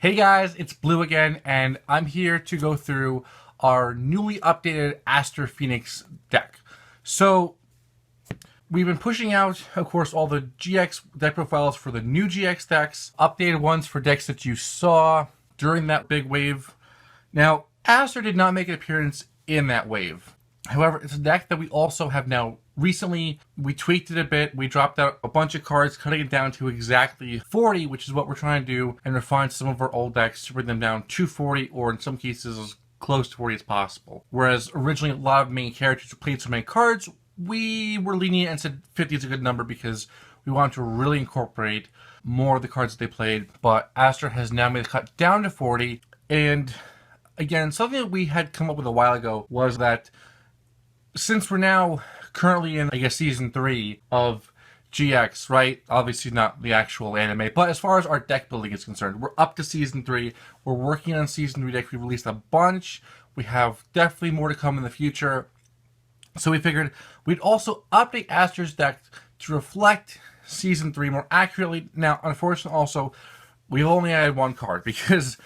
Hey guys, it's Blue again, and I'm here to go through our newly updated Aster Phoenix deck. So, we've been pushing out, of course, all the GX deck profiles for the new GX decks, updated ones for decks that you saw during that big wave. Now, Aster did not make an appearance in that wave. However, it's a deck that we also have now recently, we tweaked it a bit. We dropped out a bunch of cards, cutting it down to exactly 40, which is what we're trying to do, and refine some of our old decks to bring them down to 40, or in some cases, as close to 40 as possible. Whereas originally, a lot of main characters played so many cards, we were lenient and said 50 is a good number because we wanted to really incorporate more of the cards that they played. But Aster has now made the cut down to 40, and again, something that we had come up with a while ago was that since we're now currently in, I guess, season 3 of GX, right? Obviously not the actual anime, but as far as our deck building is concerned, we're up to season 3. We're working on season 3 decks. We released a bunch. We have definitely more to come in the future. So we figured we'd also update Aster's deck to reflect season 3 more accurately. Now, unfortunately, also, we've only added one card because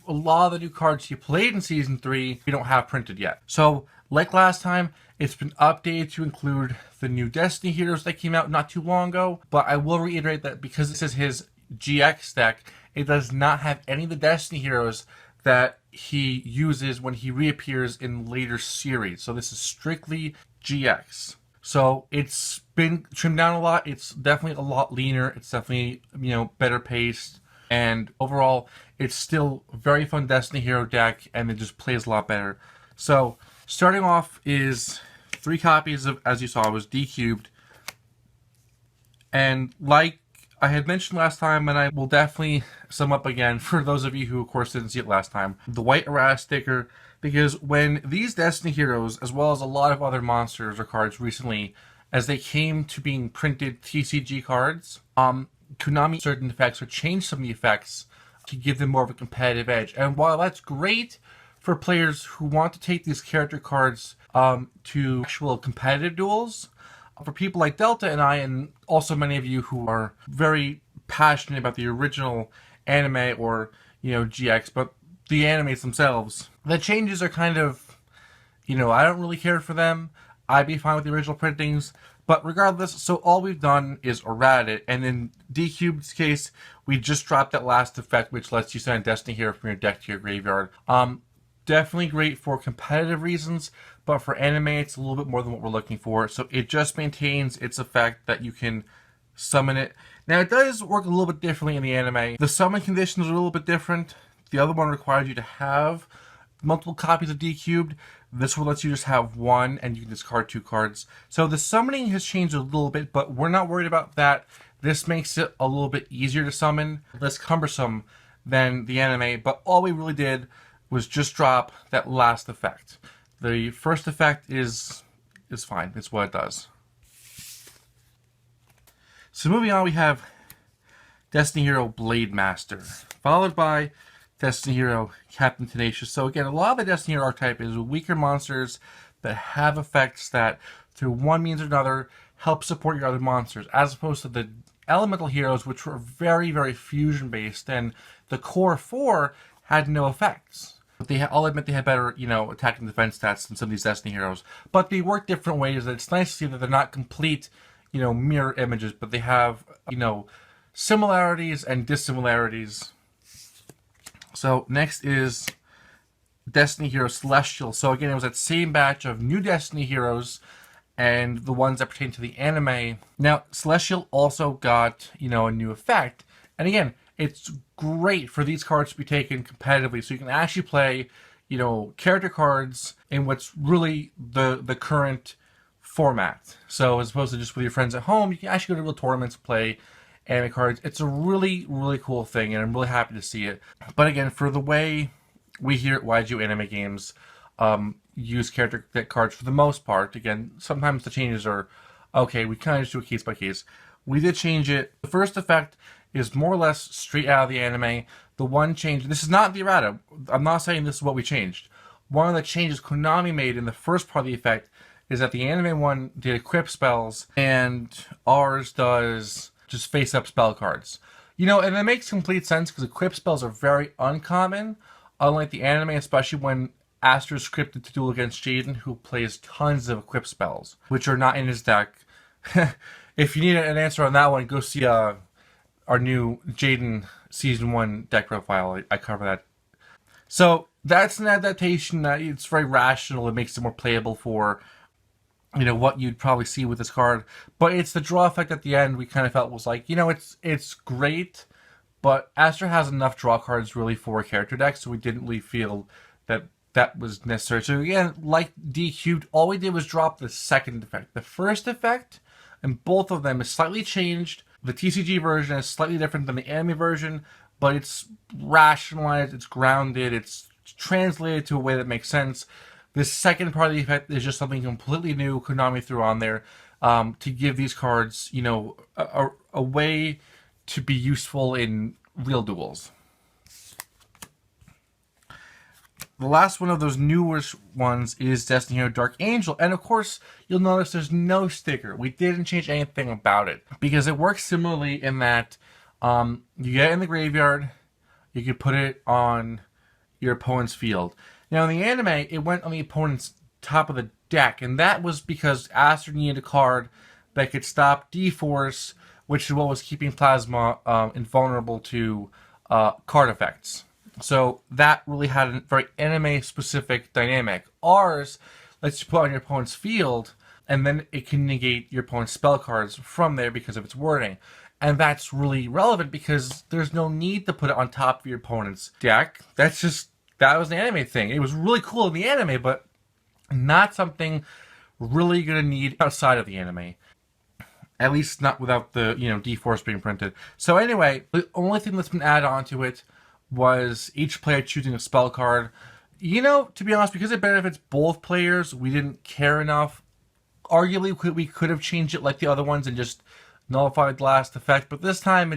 a lot of the new cards you played in season 3 we don't have printed yet. So, like last time, it's been updated to include the new Destiny heroes that came out not too long ago, but I will reiterate that because this is his GX deck, it does not have any of the Destiny heroes that he uses when he reappears in later series. So this is strictly GX. So it's been trimmed down a lot. It's definitely a lot leaner. It's definitely, better paced. And overall, it's still a very fun Destiny hero deck, and it just plays a lot better. So starting off is 3 copies of, as you saw, was D-Cubed. And like I had mentioned last time, and I will definitely sum up again for those of you who, of course, didn't see it last time, the white errata sticker, because when these Destiny heroes, as well as a lot of other monsters or cards recently, as they came to being printed TCG cards, Konami certain effects or changed some of the effects to give them more of a competitive edge. And while that's great for players who want to take these character cards to actual competitive duels, for people like Delta and I, and also many of you who are very passionate about the original anime or, GX, but the animes themselves, the changes are kind of, I don't really care for them. I'd be fine with the original printings. But regardless, so all we've done is errata it, and in D-Cubed's case, we just dropped that last effect, which lets you send Destiny Hero from your deck to your graveyard. Definitely great for competitive reasons, but for anime, it's a little bit more than what we're looking for. So it just maintains its effect that you can summon it. Now, it does work a little bit differently in the anime. The summon conditions are a little bit different. The other one requires you to have multiple copies of D-Cubed. This one lets you just have one, and you can discard 2 cards. So the summoning has changed a little bit, but we're not worried about that. This makes it a little bit easier to summon, less cumbersome than the anime, but all we really did was just drop that last effect. The first effect is fine. It's what it does. So moving on, we have Destiny Hero Dreadmaster, followed by Destiny Hero Captain Tenacious. So again, a lot of the Destiny Hero archetype is weaker monsters that have effects that, through one means or another, help support your other monsters, as opposed to the elemental heroes, which were very, very fusion-based, and the core 4 had no effects. But I'll admit they had better, attack and defense stats than some of these Destiny heroes. But they work different ways. It's nice to see that they're not complete, mirror images, but they have, similarities and dissimilarities. So next is Destiny Hero Celestial. So again, it was that same batch of new Destiny heroes and the ones that pertain to the anime. Now, Celestial also got, a new effect. And again, it's great for these cards to be taken competitively, so you can actually play, character cards in what's really the current format. So as opposed to just with your friends at home, you can actually go to real tournaments and play anime cards. It's a really, really cool thing, and I'm really happy to see it. But again, for the way we here at YuGiOh Anime Games use character cards for the most part, again, sometimes the changes are, okay, we kind of just do it case by case. We did change it. The first effect is more or less straight out of the anime. The one change, this is not the errata. I'm not saying this is what we changed. One of the changes Konami made in the first part of the effect is that the anime one did equip spells, and ours does just face-up spell cards. You know, and that makes complete sense because equip spells are very uncommon, unlike the anime, especially when Aster's scripted to duel against Jaden, who plays tons of equip spells, which are not in his deck. If you need an answer on that one, go see our new Jaden Season 1 deck profile. I cover that. So that's an adaptation that it's very rational. It makes it more playable for, you know, what you'd probably see with this card. But it's the draw effect at the end we kind of felt was like, you know, it's great, but Aster has enough draw cards really for a character deck, so we didn't really feel that that was necessary. So again, like DQ'd, all we did was drop the second effect. The first effect, and both of them is slightly changed. The TCG version is slightly different than the anime version, but it's rationalized, it's grounded, it's translated to a way that makes sense. This second part of the effect is just something completely new Konami threw on there to give these cards, you know, a way to be useful in real duels. The last one of those newest ones is Destiny Hero Dark Angel. And of course, you'll notice there's no sticker. We didn't change anything about it because it works similarly in that you get it in the graveyard, you can put it on your opponent's field. Now in the anime, it went on the opponent's top of the deck, and that was because Aster needed a card that could stop D-Force, which is what was keeping Plasma invulnerable to card effects. So that really had a very anime-specific dynamic. Ours lets you put on your opponent's field, and then it can negate your opponent's spell cards from there because of its wording. And that's really relevant because there's no need to put it on top of your opponent's deck. That was an anime thing. It was really cool in the anime, but not something really going to need outside of the anime. At least not without the, you know, D-Force being printed. So anyway, the only thing that's been added onto it was each player choosing a spell card. You know, to be honest, because it benefits both players, we didn't care enough. Arguably, we could have changed it like the other ones and just nullified the last effect, but this time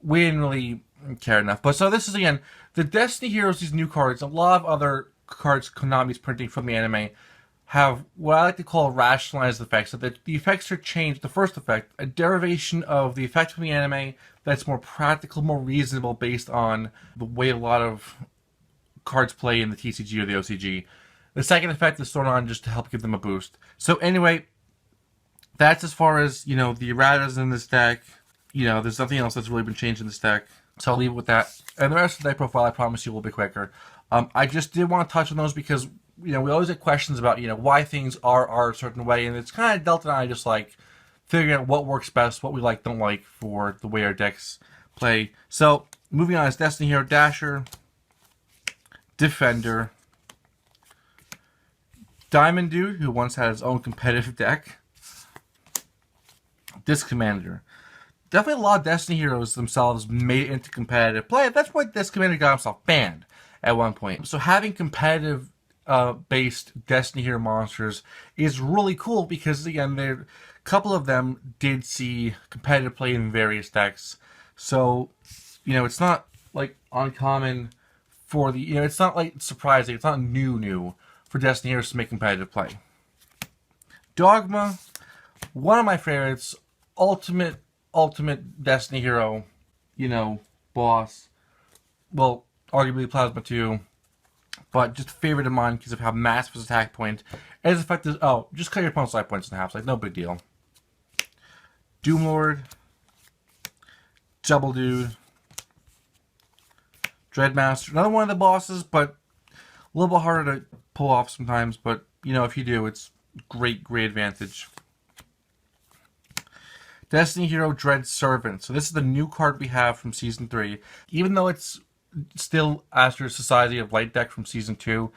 we didn't really care enough. But so this is, again, the Destiny Heroes, these new cards, a lot of other cards Konami's printing from the anime have what I like to call rationalized effects. So that the effects are changed. The first effect, a derivation of the effect from the anime that's more practical, more reasonable based on the way a lot of cards play in the TCG or the OCG. The second effect is thrown on just to help give them a boost. So anyway, that's as far as, you know, the erratas in this deck. You know, there's nothing else that's really been changed in this deck. So I'll leave it with that. And the rest of the deck profile, I promise you, will be quicker. I just did want to touch on those because, you know, we always get questions about, you know, why things are a certain way. And it's kind of Delta and I just like figuring out what works best, what we like, don't like for the way our decks play. So moving on is Destiny Hero Dasher, Defender, Diamond Dude, who once had his own competitive deck, Disc Commander. Definitely a lot of Destiny Heroes themselves made it into competitive play. That's why Disc Commander got himself banned at one point. So having competitive based Destiny Hero monsters is really cool because, again, a couple of them did see competitive play in various decks. So, you know, it's not like uncommon for the, you know, it's not like surprising. It's not new for Destiny Heroes to make competitive play. Dogma, one of my favorites, ultimate Destiny Hero, you know, boss. Well, arguably Plasma 2. But just a favorite of mine because of how massive his attack point. And his effect is, just cut your opponent's life points in half. It's like, no big deal. Doomlord. Double Dude. Dreadmaster. Another one of the bosses, but a little bit harder to pull off sometimes. But, you know, if you do, it's great advantage. Destiny Hero Dread Servant. So this is the new card we have from Season 3. Even though it's still Aster's Society of Light deck from Season 2,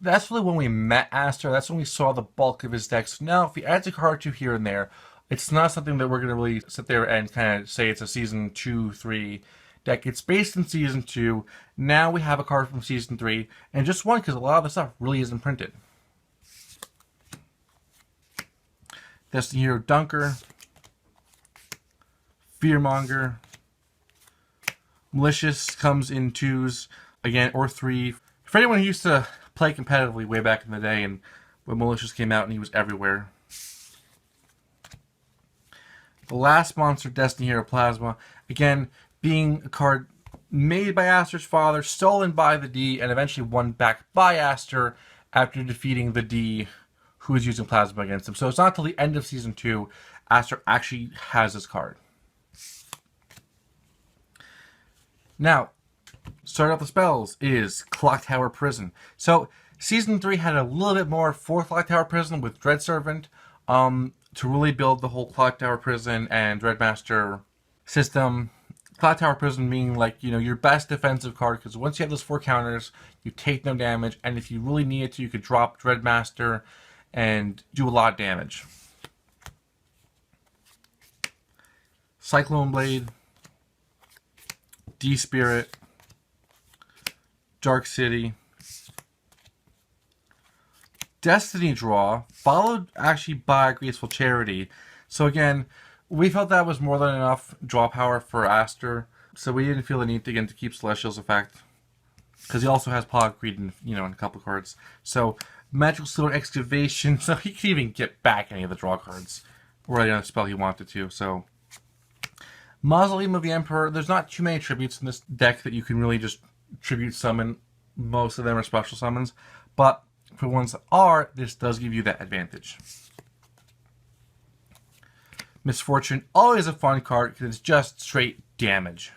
that's really when we met Aster. That's when we saw the bulk of his decks. Now, if he adds a card or two here and there, it's not something that we're going to really sit there and kind of say it's a Season 2, 3 deck. It's based in Season 2. Now we have a card from Season 3, and just one because a lot of the stuff really isn't printed. Destiny Hero Dunker. Fearmonger. Malicious comes in 2s, again, or 3. For anyone who used to play competitively way back in the day and when Malicious came out and he was everywhere. The last monster, Destiny Hero Plasma. Again, being a card made by Aster's father, stolen by the D, and eventually won back by Aster after defeating the D who was using Plasma against him. So it's not until the end of Season 2 Aster actually has this card. Now, starting off the spells is Clock Tower Prison. So Season 3 had a little bit more for Clock Tower Prison with Dread Servant to really build the whole Clock Tower Prison and Dreadmaster system. Clock Tower Prison being like, you know, your best defensive card, because once you have those 4 counters, you take no damage, and if you really needed to, you could drop Dreadmaster and do a lot of damage. Cyclone Blade, D-Spirit, Dark City, Destiny Draw, followed actually by Graceful Charity. So again, we felt that was more than enough draw power for Aster, so we didn't feel the need to keep Celestial's effect, because he also has Pog Greed in, in a couple cards. So Magical Stone Excavation, so he could even get back any of the draw cards right on a spell he wanted to. So Mausoleum of the Emperor, there's not too many tributes in this deck that you can really just tribute summon. Most of them are special summons, but for ones that are, this does give you that advantage. Misfortune, always a fun card because it's just straight damage.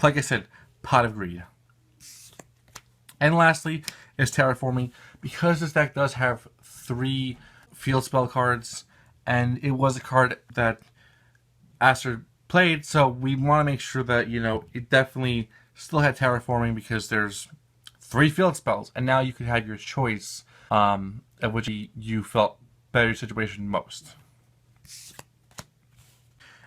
Like I said, Pot of Greed. And lastly is Terraforming. Because this deck does have 3 field spell cards, and it was a card that Aster played, so we want to make sure that, it definitely still had Terraforming, because there's 3 field spells, and now you could have your choice of which you felt better situation most.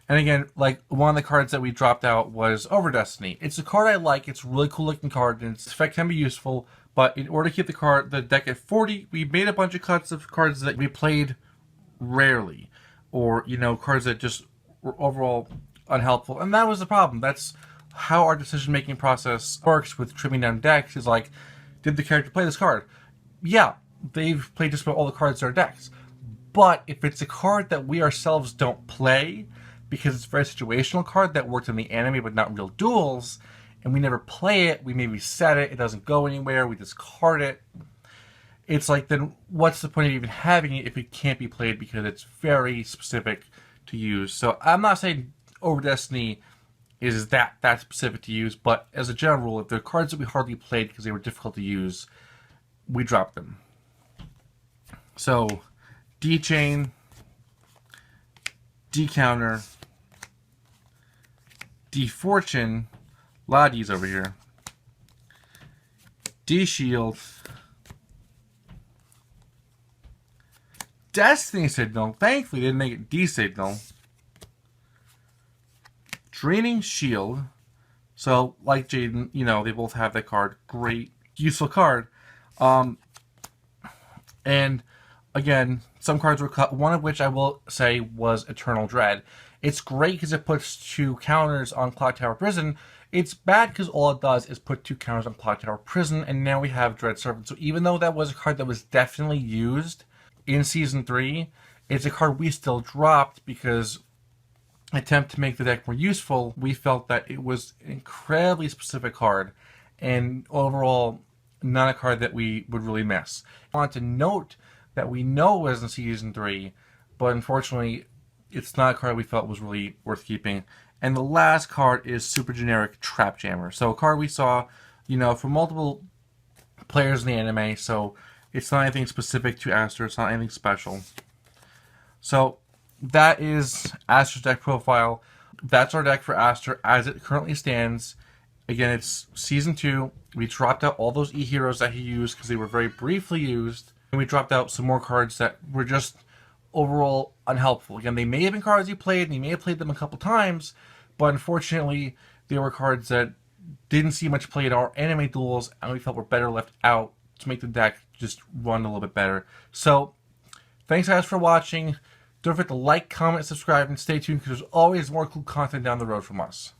And again, like, one of the cards that we dropped out was Over Destiny. It's a card I like. It's a really cool looking card, and its effect can be useful, but in order to keep the deck at 40, we made a bunch of cuts of cards that we played rarely, or, cards that just were overall unhelpful, and that was the problem. That's how our decision-making process works with trimming down decks, is like, did the character play this card? Yeah, they've played just about all the cards in our decks. But if it's a card that we ourselves don't play, because it's a very situational card that worked in the anime but not real duels, and we never play it, we maybe set it, it doesn't go anywhere, we discard it, it's like, then what's the point of even having it if it can't be played because it's very specific to use? So I'm not saying Over Destiny is that specific to use, but as a general rule, if they're cards that we hardly played because they were difficult to use, we drop them. So D-Chain, D-Counter, D-Fortune, a lot of D's over here, D-Shield, Destiny Signal, thankfully didn't make it D-Signal, Draining Shield, so like Jaden, they both have that card, great, useful card, and again, some cards were cut, one of which I will say was Eternal Dread. It's great because it puts 2 counters on Clock Tower Prison. It's bad because all it does is put 2 counters on Clock Tower Prison, and now we have Dread Servant. So even though that was a card that was definitely used in Season 3, it's a card we still dropped because attempt to make the deck more useful, we felt that it was an incredibly specific card, and overall, not a card that we would really miss. I want to note that we know it was in Season 3, but unfortunately, it's not a card we felt was really worth keeping. And the last card is super generic Trap Jammer. So a card we saw, from multiple players in the anime, so it's not anything specific to Aster, it's not anything special. So that is Aster's deck profile. That's our deck for Aster as it currently stands. Again, it's Season 2. We dropped out all those E-Heroes that he used because they were very briefly used. And we dropped out some more cards that were just overall unhelpful. Again, they may have been cards he played, and he may have played them a couple times, but unfortunately, they were cards that didn't see much play in our anime duels, and we felt were better left out to make the deck just run a little bit better. So, thanks guys for watching. Don't forget to like, comment, subscribe, and stay tuned because there's always more cool content down the road from us.